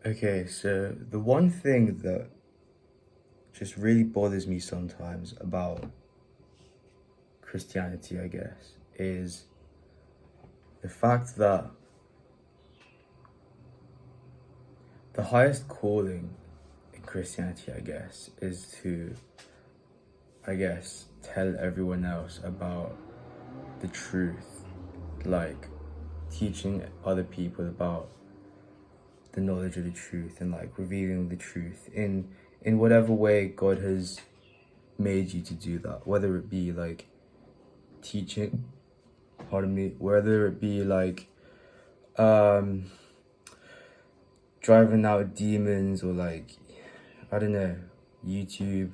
Okay, so the one thing that just really bothers me sometimes about Christianity, I guess, is the fact that the highest calling in Christianity, I guess, is to, tell everyone else about the truth, like teaching other people about the knowledge of the truth and like revealing the truth in whatever way God has made you to do that, whether it be like teaching, pardon me, whether it be like um driving out demons or like, I don't know, YouTube.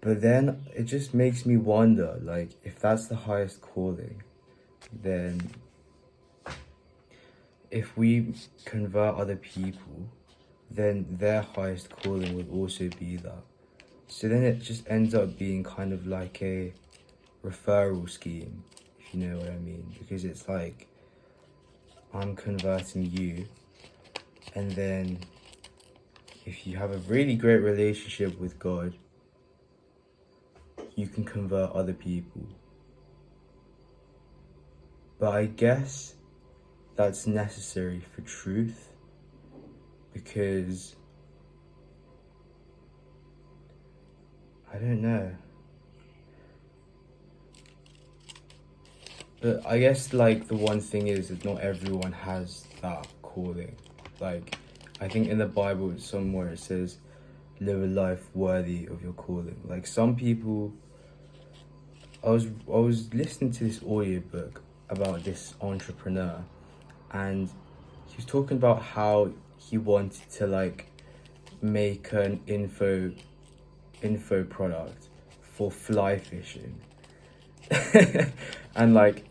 But then it just makes me wonder, like, if that's the highest calling, then if we convert other people, then their highest calling will also be that. So then it just ends up being kind of like a referral scheme, if you know what I mean. Because it's like, I'm converting you, and then if you have a really great relationship with God, you can convert other people. But I guess that's necessary for truth, because I don't know. But I guess like the one thing is that not everyone has that calling. Like, I think in the Bible somewhere it says, live a life worthy of your calling. Like some people, I was listening to this audiobook about this entrepreneur, and he was talking about how he wanted to like make an info product for fly fishing. And like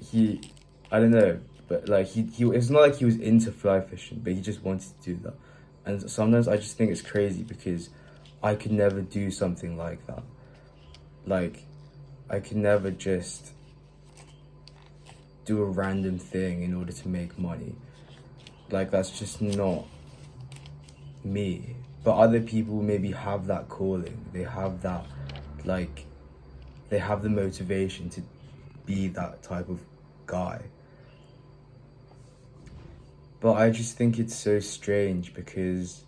I don't know, but like he it's not like he was into fly fishing, but he just wanted to do that. And sometimes I just think it's crazy because I could never do something like that. Like, I could never just do a random thing in order to make money. Like, that's just not me. But other people maybe have that calling. They have that, like, they have the motivation to be that type of guy. But I just think it's so strange because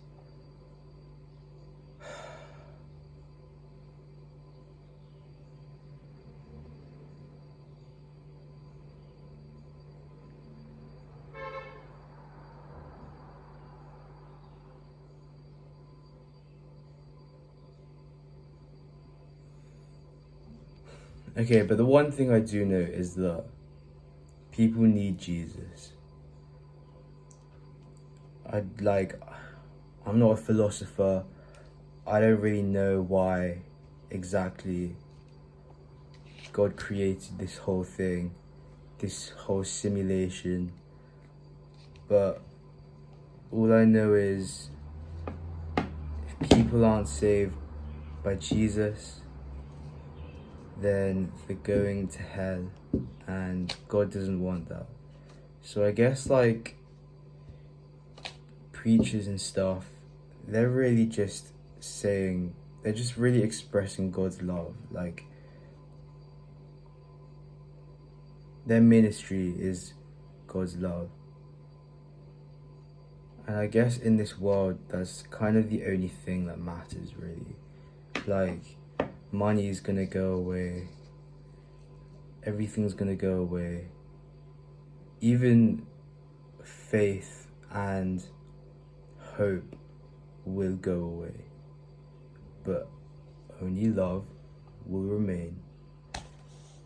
okay, but the one thing I do know is that people need Jesus. I'm not a philosopher. I don't really know why exactly God created this whole thing, this whole simulation. But all I know is if people aren't saved by Jesus, then they're going to hell, and God doesn't want that. So I guess like preachers and stuff, they're really just saying, they're just really expressing God's love. Like, their ministry is God's love. And I guess in this world, that's kind of the only thing that matters, really. Like, money is gonna go away. Everything's gonna go away. Even faith and hope will go away. But only love will remain.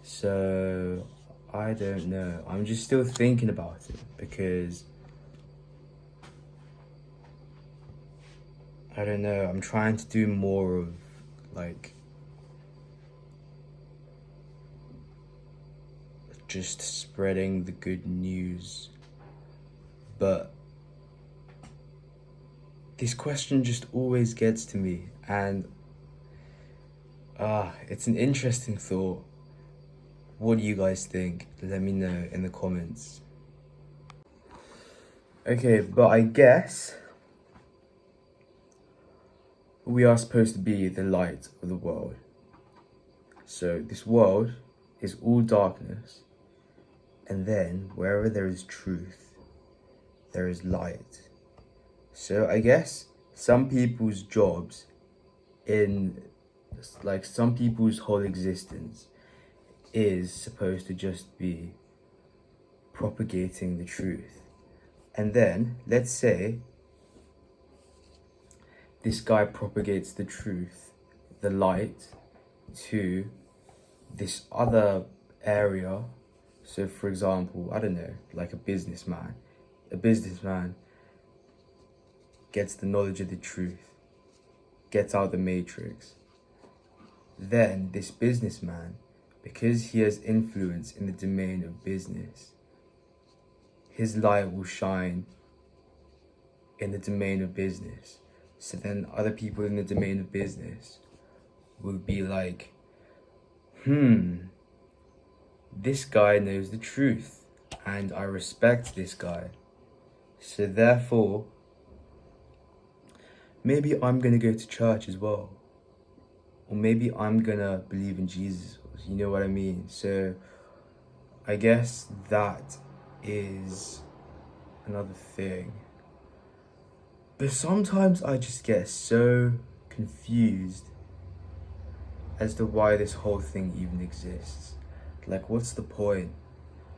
So, I don't know. I'm just still thinking about it because I don't know. I'm trying to do more of like just spreading the good news. But this question just always gets to me, and it's an interesting thought. What do you guys think? Let me know in the comments. Okay, but I guess we are supposed to be the light of the world. So this world is all darkness, and then wherever there is truth, there is light. So I guess some people's jobs in, like, some people's whole existence is supposed to just be propagating the truth. And then let's say this guy propagates the truth, the light, to this other area. So for example, I don't know, like a businessman gets the knowledge of the truth, gets out the matrix. Then this businessman, because he has influence in the domain of business, his light will shine in the domain of business. So then other people in the domain of business will be like, this guy knows the truth and I respect this guy. So therefore, maybe I'm gonna go to church as well. Or maybe I'm gonna believe in Jesus. You know what I mean? So I guess that is another thing. But sometimes I just get so confused as to why this whole thing even exists. Like, what's the point?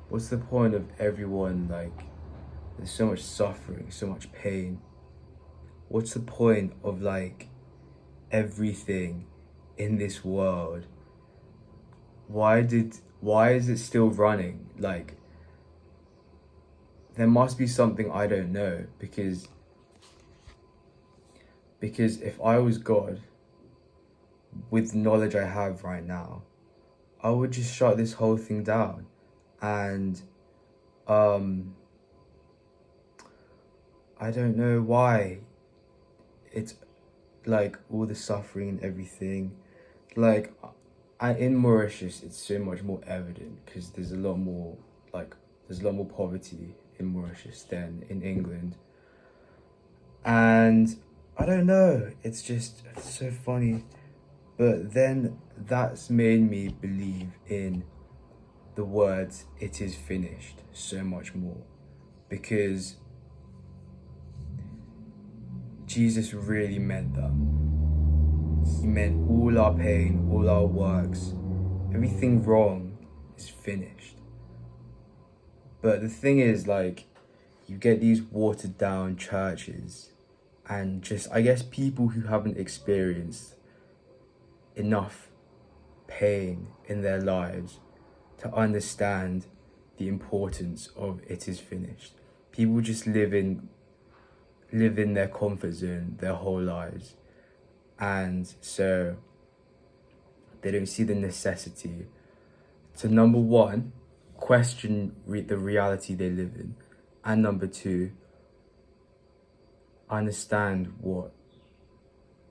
What's the point of everyone, like, there's so much suffering, so much pain. What's the point of, like, everything in this world? Why is it still running? Like, there must be something I don't know, because if I was God, with the knowledge I have right now, I would just shut this whole thing down. And I don't know why it's like all the suffering and everything. Like, in Mauritius, it's so much more evident because there's a lot more poverty in Mauritius than in England. And I don't know, it's just so funny. But then that's made me believe in the words, "it is finished," so much more. Because Jesus really meant that. He meant all our pain, all our works, everything wrong is finished. But the thing is, like, you get these watered down churches and just, I guess, people who haven't experienced enough pain in their lives to understand the importance of "it is finished." People just live in their comfort zone their whole lives, and so they don't see the necessity to, number one, question the reality they live in, and number two, understand what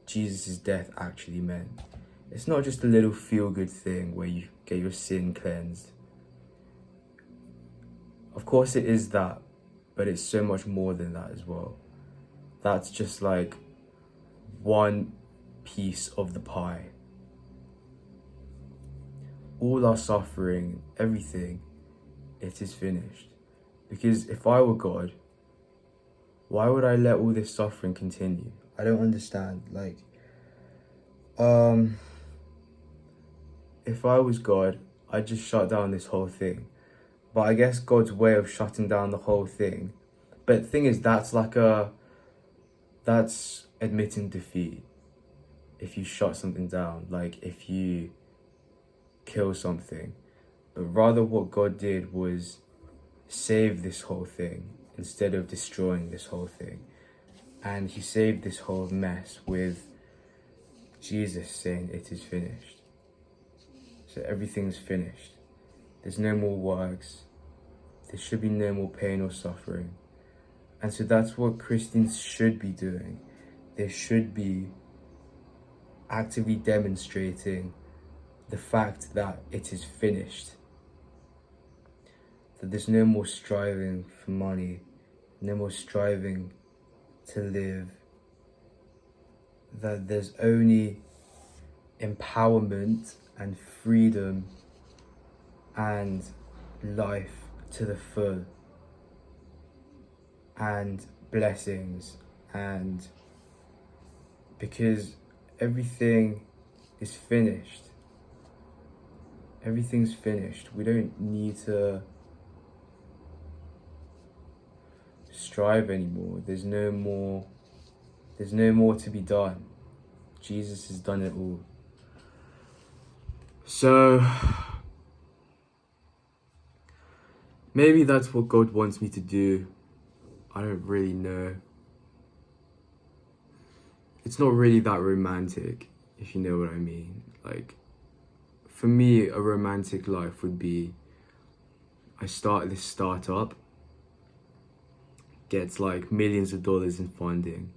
Jesus' death actually meant. It's not just a little feel-good thing where you get your sin cleansed. Of course it is that, but it's so much more than that as well. That's just like one piece of the pie. All our suffering, everything, it is finished. Because if I were God, why would I let all this suffering continue? I don't understand. Like, if I was God, I'd just shut down this whole thing. But I guess God's way of shutting down the whole thing. But the thing is, that's admitting defeat. If you shut something down, like if you kill something. But rather what God did was save this whole thing instead of destroying this whole thing. And he saved this whole mess with Jesus saying, "it is finished." So everything's finished. There's no more works. There should be no more pain or suffering. And so that's what Christians should be doing. They should be actively demonstrating the fact that it is finished. That there's no more striving for money, no more striving to live, that there's only empowerment and freedom and life to the full, and blessings, and because everything is finished. Everything's finished. We don't need to strive anymore. There's no more to be done. Jesus has done it all. So maybe that's what God wants me to do. I don't really know. It's not really that romantic, if you know what I mean. Like, for me, a romantic life would be, I start this startup, gets like millions of dollars in funding,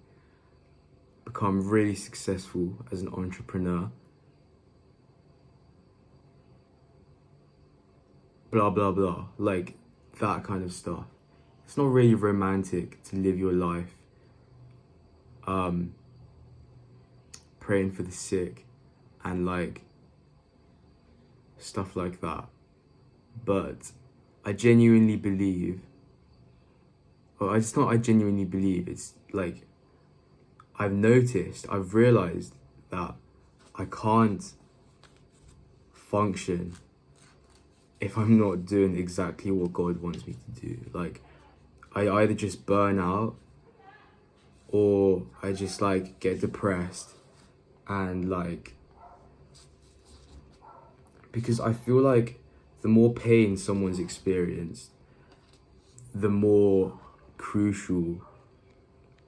become really successful as an entrepreneur, blah, blah, blah, like that kind of stuff. It's not really romantic to live your life praying for the sick and like stuff like that. But I genuinely believe, or it's not I genuinely believe, it's like I've realized that I can't function if I'm not doing exactly what God wants me to do. Like, I either just burn out or I just like get depressed, and like, because I feel like the more pain someone's experienced, the more crucial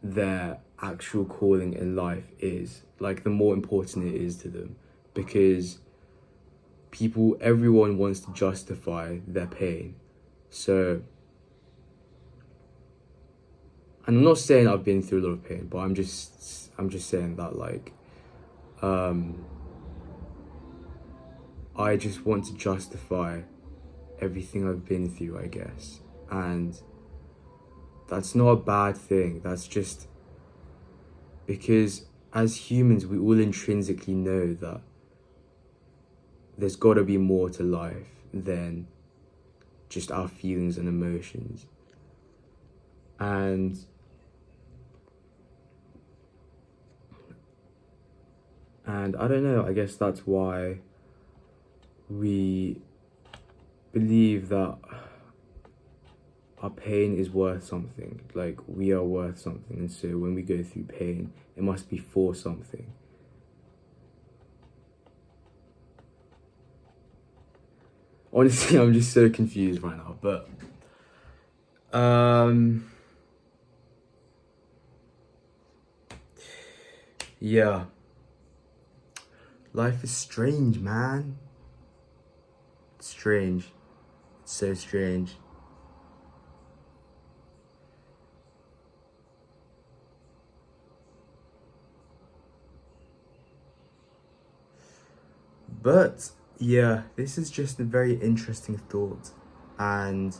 their actual calling in life is. Like, the more important it is to them, because everyone wants to justify their pain. So, and I'm not saying I've been through a lot of pain, but I'm just saying that like, I just want to justify everything I've been through, I guess. And that's not a bad thing. That's just because as humans, we all intrinsically know that there's got to be more to life than just our feelings and emotions. And I don't know, I guess that's why we believe that our pain is worth something. Like, we are worth something. And so when we go through pain, it must be for something. Honestly, I'm just so confused right now. But yeah. Life is strange, man. It's strange. It's so strange. But yeah, this is just a very interesting thought. And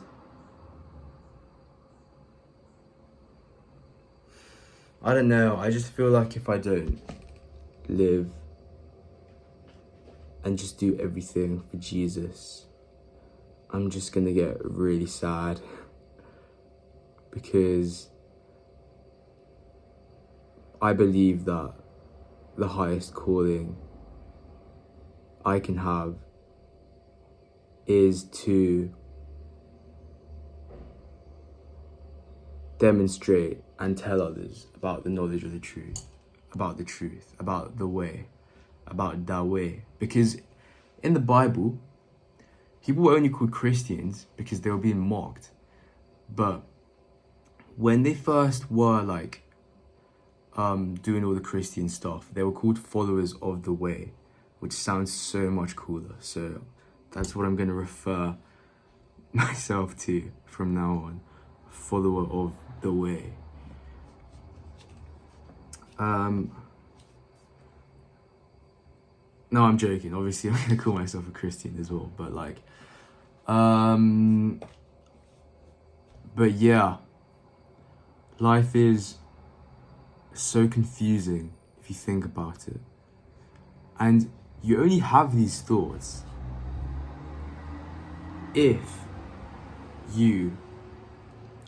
I don't know, I just feel like if I don't live and just do everything for Jesus, I'm just gonna get really sad, because I believe that the highest calling I can have is to demonstrate and tell others about the knowledge of the truth, about the way, about that way. Because in the Bible, people were only called Christians because they were being mocked. But when they first were like doing all the Christian stuff, they were called followers of the way, which sounds so much cooler. So that's what I'm going to refer myself to from now on, follower of the way. No, I'm joking. Obviously, I'm going to call myself a Christian as well. But like, but yeah, life is so confusing if you think about it. And you only have these thoughts if you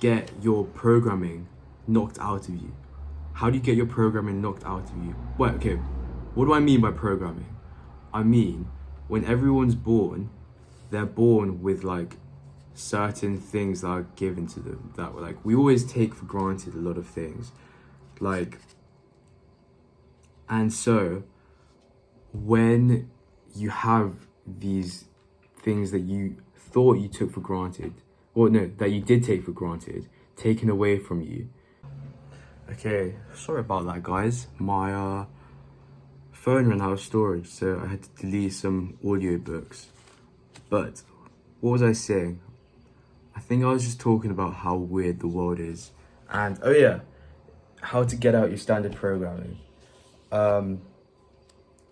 get your programming knocked out of you. How do you get your programming knocked out of you? Well, okay, what do I mean by programming? I mean, when everyone's born, they're born with like certain things that are given to them that were like, we always take for granted a lot of things. Like, and so when you have these things that you thought you took for granted, or no, that you did take for granted, taken away from you. Okay, sorry about that, guys. My phone ran out of storage, so I had to delete some audiobooks. But what was I saying? I think I was just talking about how weird the world is. And oh yeah, how to get out your standard programming. You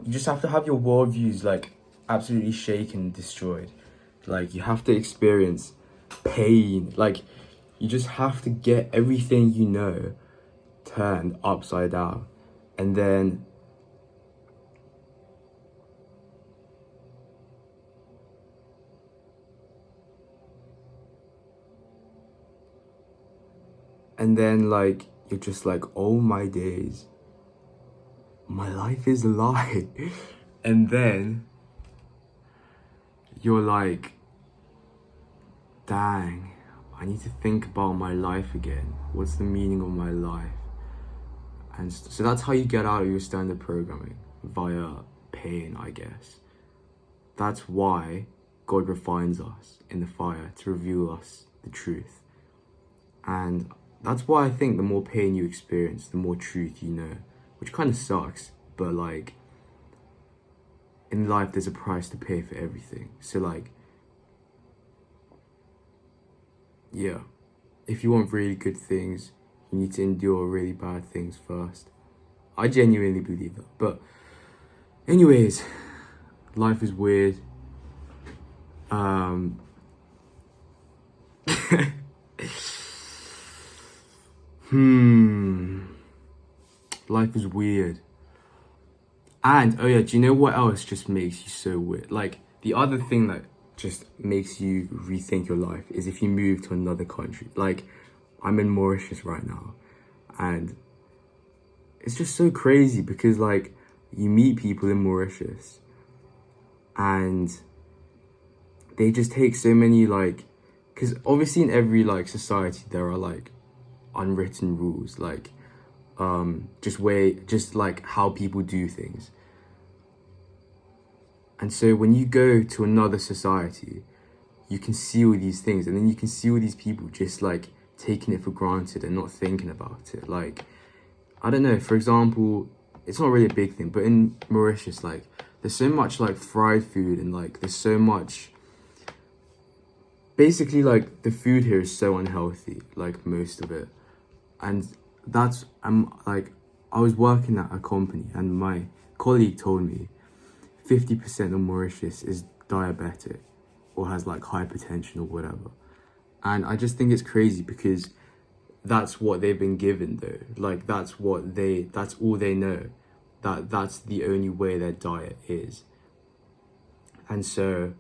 just have to have your worldviews like absolutely shaken and destroyed. Like you have to experience pain. Like you just have to get everything you know turned upside down. And then like you're just like, oh my days, my life is a lie. And then you're like, dang, I need to think about my life again. What's the meaning of my life? And so that's how you get out of your standard programming, via pain, I guess. That's why God refines us in the fire to reveal us the truth. And that's why I think the more pain you experience, the more truth you know, which kind of sucks, but like, in life there's a price to pay for everything. So like, yeah, if you want really good things, you need to endure really bad things first. I genuinely believe that. But anyways, life is weird. Life is weird. And oh yeah, do you know what else just makes you so weird? Like the other thing that just makes you rethink your life is if you move to another country. Like I'm in Mauritius right now, and it's just so crazy because like you meet people in Mauritius and they just take so many like, because obviously in every like society there are like unwritten rules, like just like how people do things. And so when you go to another society, you can see all these things, and then you can see all these people just like taking it for granted and not thinking about it. Like, I don't know, for example, it's not really a big thing, but in Mauritius, like, there's so much like fried food, and like there's so much, basically like the food here is so unhealthy, like most of it. And that's, I was working at a company and my colleague told me 50% of Mauritius is diabetic or has like hypertension or whatever. And I just think it's crazy because that's what they've been given though. Like that's all they know. That's the only way their diet is. And so,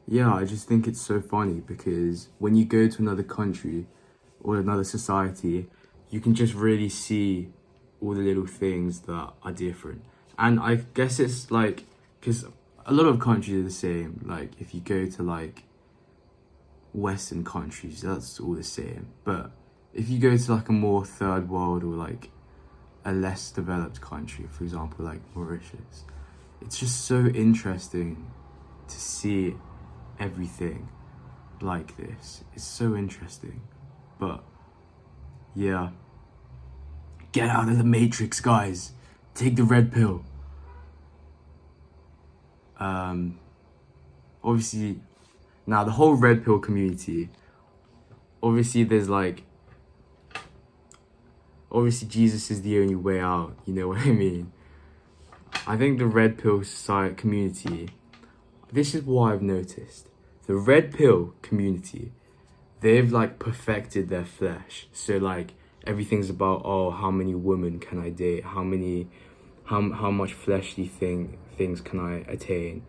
yeah, I just think it's so funny because when you go to another country or another society, you can just really see all the little things that are different. And I guess it's like, because a lot of countries are the same. Like if you go to like Western countries, that's all the same. But if you go to like a more third world or like a less developed country, for example, like Mauritius, it's just so interesting to see everything like this. It's so interesting. But yeah, get out of the matrix, guys. Take the red pill. Obviously, now the whole red pill community, obviously obviously Jesus is the only way out, you know what I mean? I think the red pill society community, this is what I've noticed. The red pill community, they've like perfected their flesh. So like everything's about, oh, how many women can I date? How much fleshly things can I attain?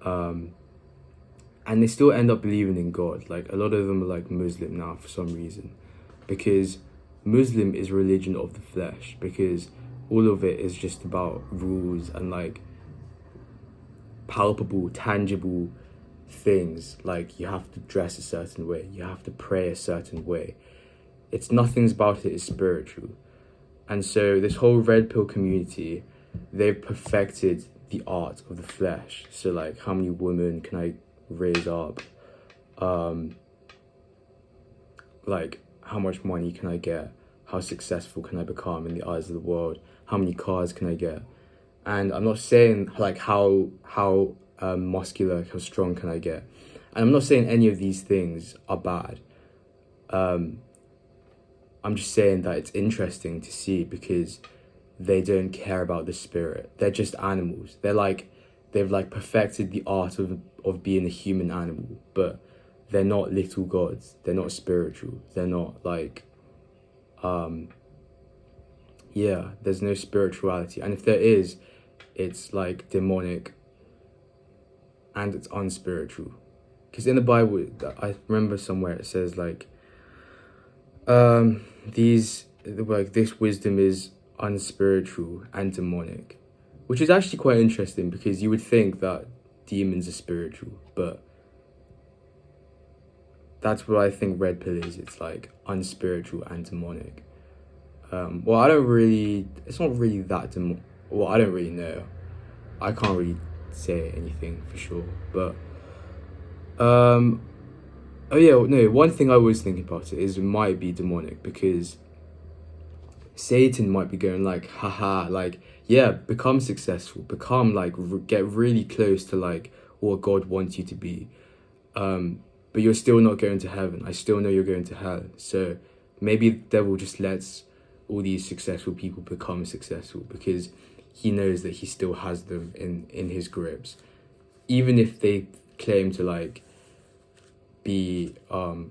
And they still end up believing in God. Like a lot of them are like Muslim now for some reason, because Muslim is religion of the flesh, because all of it is just about rules and like palpable, tangible things. Like you have to dress a certain way, you have to pray a certain way. It's nothing's about it is spiritual. And so this whole red pill community, they've perfected the art of the flesh. So like, how many women can I raise up? Like, how much money can I get? How successful can I become in the eyes of the world? How many cars can I get? And I'm not saying like how muscular, how strong can I get? And I'm not saying any of these things are bad. I'm just saying that it's interesting to see, because they don't care about the spirit. They're just animals. They've like perfected the art of being a human animal, but they're not little gods. They're not spiritual. They're not like, there's no spirituality. And if there is, it's like demonic and it's unspiritual. Because in the Bible, I remember somewhere it says like, this wisdom is unspiritual and demonic, which is actually quite interesting, because you would think that demons are spiritual, but that's what I think red pill is. It's like unspiritual and demonic. Well, I don't really, it's not really that well, I don't really know. I can't really say anything for sure, but oh yeah, no, one thing I was thinking about it is it might be demonic, because Satan might be going like, haha, like, yeah, become successful, become like, get really close to like what God wants you to be. But you're still not going to heaven. I still know you're going to hell. So maybe the devil just lets all these successful people become successful, because he knows that he still has them in his grips. Even if they claim to like be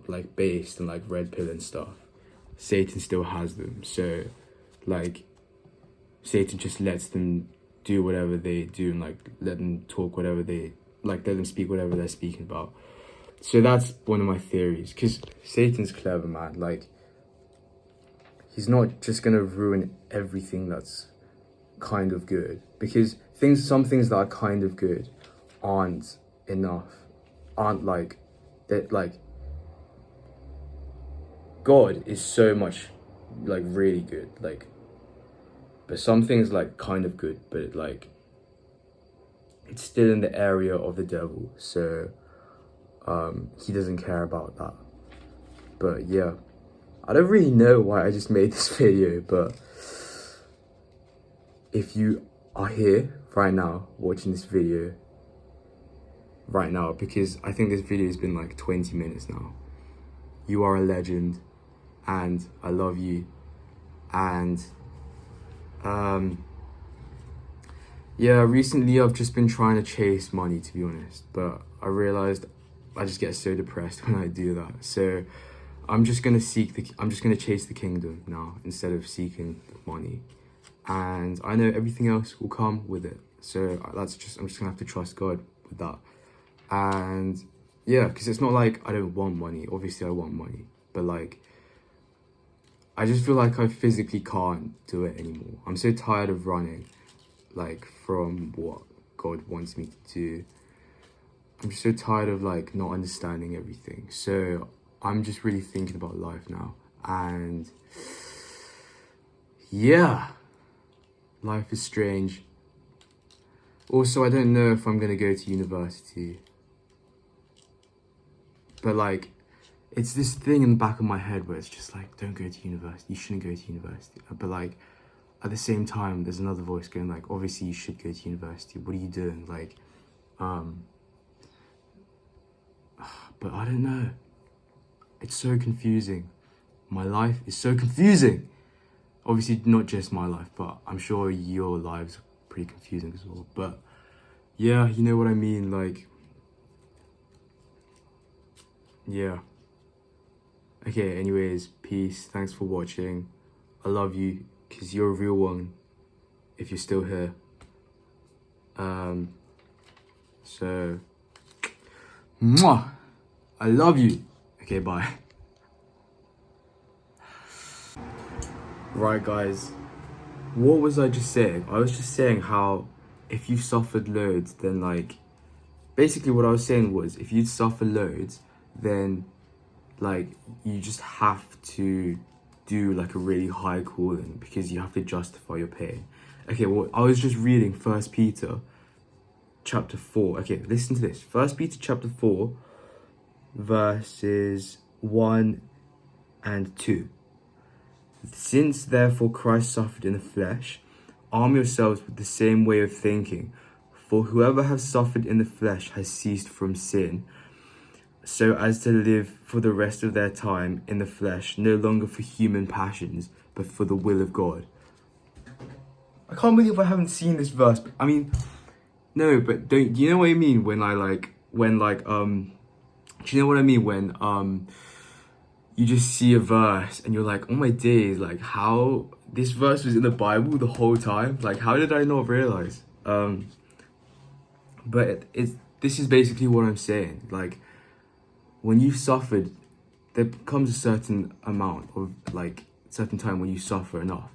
like based and like red pill and stuff, Satan still has them. So like Satan just lets them do whatever they do, and like let them talk whatever they like, let them speak whatever they're speaking about. So that's one of my theories, because Satan's clever, man. Like, he's not just gonna ruin everything that's kind of good, because some things that are kind of good aren't enough, aren't like that. Like, God is so much like really good, like, but some things like kind of good, but it's still in the area of the devil. So he doesn't care about that. But yeah, I don't really know why I just made this video, but if you are here right now watching this video right now, because I think this video has been like 20 minutes now, you are a legend and I love you. And recently I've just been trying to chase money, to be honest, but I realized I just get so depressed when I do that. So I'm just gonna chase the kingdom now instead of seeking the money. And I know everything else will come with it. So I'm just gonna have to trust God with that. And yeah, because it's not like I don't want money. Obviously I want money, but like, I just feel like I physically can't do it anymore. I'm so tired of running like from what God wants me to do. I'm just so tired of like not understanding everything. So I'm just really thinking about life now. And yeah, life is strange. Also, I don't know if I'm gonna go to university, but like, it's this thing in the back of my head where it's just like, don't go to university, you shouldn't go to university. But like, at the same time, there's another voice going like, obviously you should go to university, what are you doing? Like, but I don't know. It's so confusing. My life is so confusing. Obviously, not just my life, but I'm sure your lives are pretty confusing as well. But yeah, you know what I mean? Like, yeah. Okay, anyways, peace. Thanks for watching. I love you, because you're a real one if you're still here. So, mwah! I love you. Okay, bye. Right, guys. What was I just saying? I was just saying how if you've suffered loads, then like, basically what I was saying was if you'd suffer loads, then like you just have to do like a really high calling because you have to justify your pain. Okay, well, I was just reading 1 Peter chapter 4. Okay, listen to this. 1 Peter chapter 4 verses 1 and 2. Since therefore Christ suffered in the flesh, arm yourselves with the same way of thinking. For whoever has suffered in the flesh has ceased from sin, so as to live for the rest of their time in the flesh, no longer for human passions, but for the will of God. I can't believe I haven't seen this verse. I mean, no, but do you know what I mean when do you know what I mean when you just see a verse and you're like, oh my days, like how this verse was in the Bible the whole time? Like, how did I not realize? But this is basically what I'm saying. Like, when you've suffered, there comes a certain amount of like certain time when you suffer enough,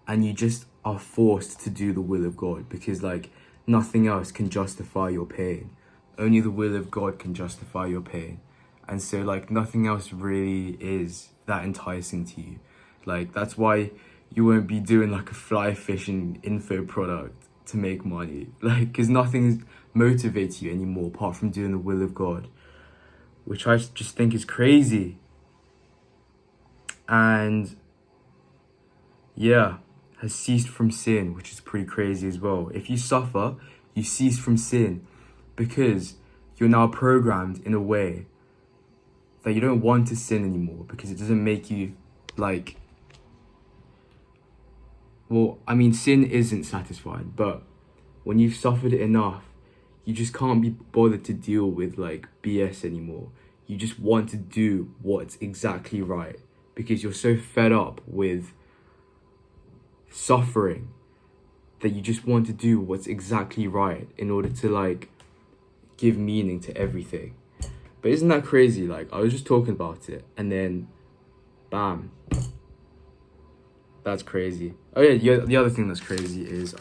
and you just are forced to do the will of God because like nothing else can justify your pain. Only the will of God can justify your pain. And so like nothing else really is that enticing to you. Like that's why you won't be doing like a fly fishing info product to make money. Like, because nothing motivates you anymore apart from doing the will of God, which I just think is crazy. And yeah, has ceased from sin, which is pretty crazy as well. If you suffer, you cease from sin because you're now programmed in a way that you don't want to sin anymore because it doesn't make you like, well, I mean, sin isn't satisfying, but when you've suffered enough, you just can't be bothered to deal with like BS anymore. You just want to do what's exactly right because you're so fed up with suffering that you just want to do what's exactly right in order to like give meaning to everything. But isn't that crazy? Like, I was just talking about it and then bam, that's crazy. Oh yeah, the other thing that's crazy is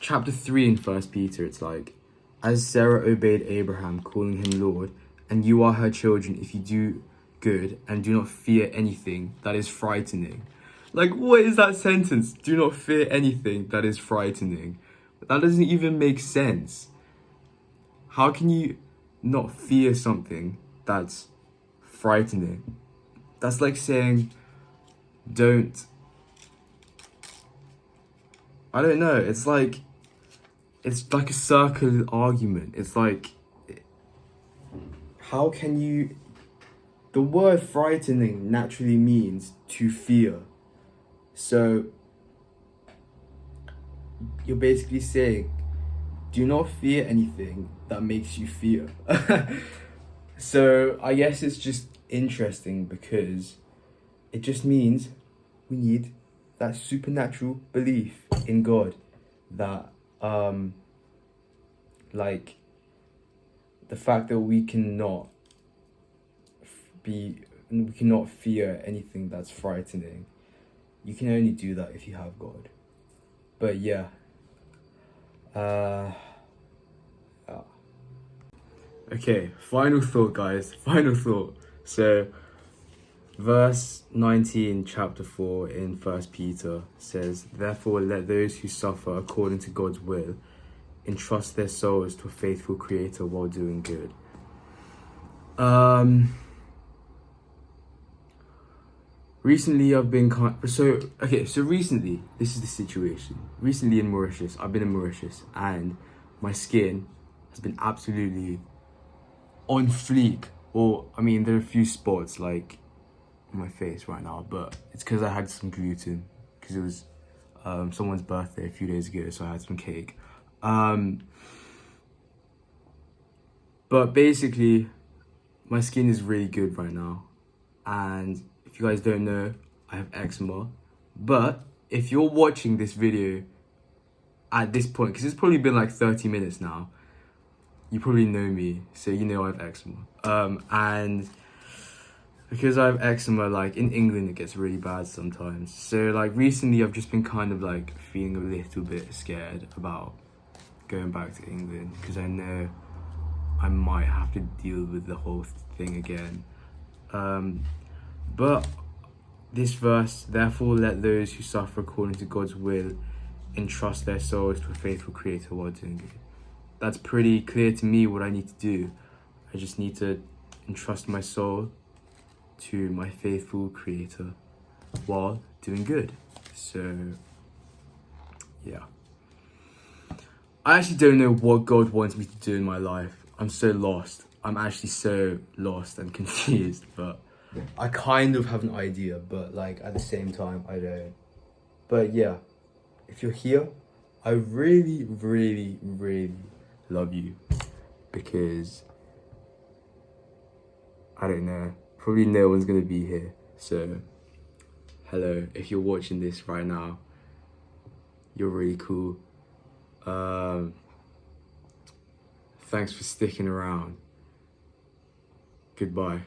chapter 3 in 1 Peter, it's like, as Sarah obeyed Abraham, calling him Lord, and you are her children if you do good and do not fear anything that is frightening. Like, what is that sentence? Do not fear anything that is frightening. That doesn't even make sense. How can you not fear something that's frightening? That's like saying, don't... I don't know. It's like a circular argument. It's like, how can you... The word frightening naturally means to fear. So you're basically saying, do not fear anything that makes you fear. So I guess it's just interesting because it just means we need that supernatural belief in God that like the fact that we cannot fear anything that's frightening. You can only do that if you have God. But yeah. Okay, final thought, guys. Final thought. So, verse 19, chapter 4 in 1 Peter says, therefore let those who suffer according to God's will entrust their souls to a faithful creator while doing good. Recently I've been recently, this is the situation. Recently in Mauritius, I've been in Mauritius and my skin has been absolutely on fleek. Well, I mean, there are a few spots like on my face right now, but it's because I had some gluten, because it was someone's birthday a few days ago, so I had some cake. But basically, my skin is really good right now. And if you guys don't know, I have eczema. But if you're watching this video at this point, because it's probably been like 30 minutes now, you probably know me, so you know I have eczema. And because I have eczema, like in England, it gets really bad sometimes. So like recently, I've just been kind of like feeling a little bit scared about going back to England, because I know I might have to deal with the whole thing again. But this verse, therefore let those who suffer according to God's will entrust their souls to a faithful creator while doing good. That's pretty clear to me what I need to do. I just need to entrust my soul to my faithful creator while doing good. So, yeah. I actually don't know what God wants me to do in my life. I'm so lost. I'm actually so lost and confused, but I kind of have an idea, but like at the same time, I don't. But yeah, if you're here, I really, really, really love you, because I don't know, probably no one's gonna be here. So, hello, if you're watching this right now, you're really cool. Thanks for sticking around. Goodbye.